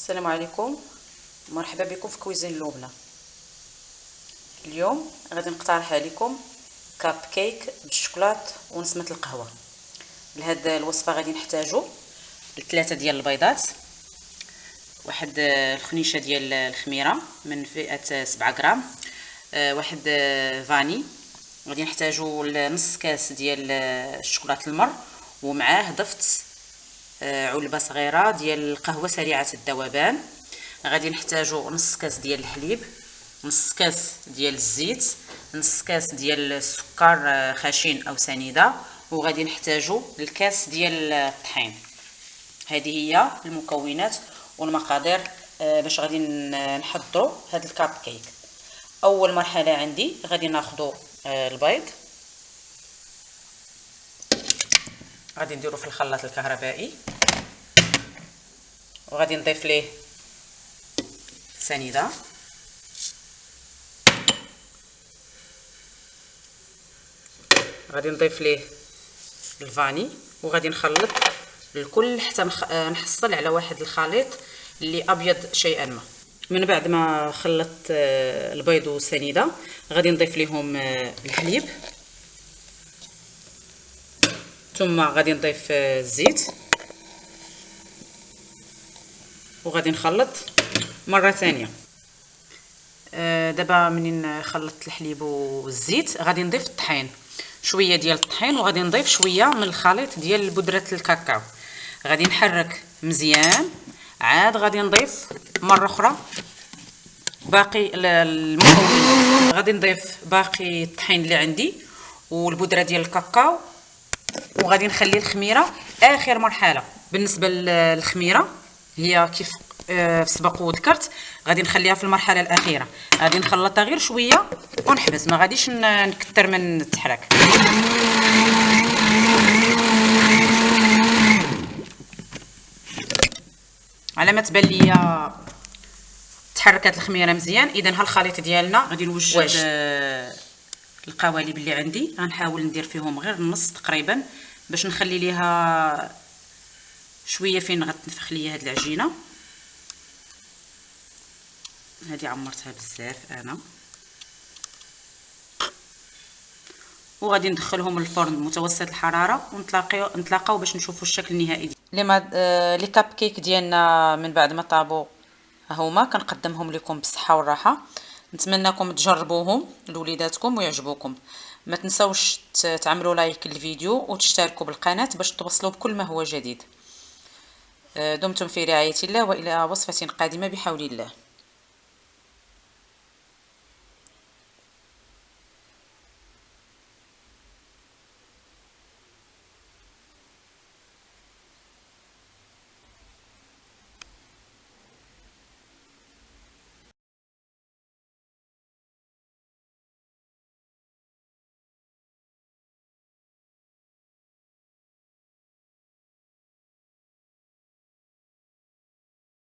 السلام عليكم، مرحبا بكم في كويزين لبنى. اليوم غادي نقترح عليكم كاب كيك بالشوكولات ونسمه القهوه. لهاد الوصفه غادي نحتاجو 3 ديال البيضات، واحد الخنيشه ديال الخميره من فئه 7 غرام، واحد فاني، غادي نحتاجو نص كاس ديال الشوكولاط المر، ومعاه ضفت علبه صغيره ديال القهوه سريعه الذوبان. غادي نحتاجو نص كاس ديال الحليب، نص كاس ديال الزيت، نص كاس ديال السكر خشن او سنيده، وغادي نحتاجو الكاس ديال الطحين. هذه هي المكونات والمقادير باش غادي نحضروا هذا الكاب كيك. اول مرحله عندي غادي ناخذوا البيض، غادي نديرو في الخلاط الكهربائي، وغادي نضيف ليه سنيده، غادي نضيف ليه الفاني، وغادي نخلط الكل حتى نحصل على واحد الخليط اللي ابيض شيئا ما. من بعد ما خلطت البيض والسنيده غادي نضيف ليهم الحليب، ثم غادي نضيف الزيت، وغادي نخلط مره ثانيه. دابا منين خلطت الحليب والزيت غادي نضيف الطحين، شويه ديال الطحين، وغادي نضيف شويه من الخليط ديال بودره الكاكاو. غادي نحرك مزيان، عاد غادي نضيف مره اخرى باقي المكونات. غادي نضيف باقي الطحين اللي عندي والبودره ديال الكاكاو، وغادي نخلي الخميره اخر مرحله. بالنسبه للخميره هي كيف سبق وذكرت، غادي نخليها في المرحله الاخيره. غادي نخلطها غير شويه ونحبس، ما غاديش نكثر من التحرك. على ما تبان ليا تحركات الخميره مزيان، اذا ها الخليط ديالنا. غادي نوجد القوالب اللي عندي، غنحاول ندير فيهم غير النص تقريبا باش نخلي ليها شويه فين غتنفخ ليا هاد العجينه. هذه عمرتها بزاف انا، وغادي ندخلهم الفرن متوسط الحراره ونتلاقاو باش نشوفوا الشكل النهائي. لي كاب كيك ديالنا من بعد ما طابوا هما كنقدمهم لكم بالصحه والراحه. نتمنىكم تجربوهم لوليداتكم ويعجبوكم. ما تنسوش تعملوا لايك للفيديو وتشتركوا بالقناه باش توصلوا بكل ما هو جديد. دمتم في رعايه الله، والى وصفه قادمه بحول الله.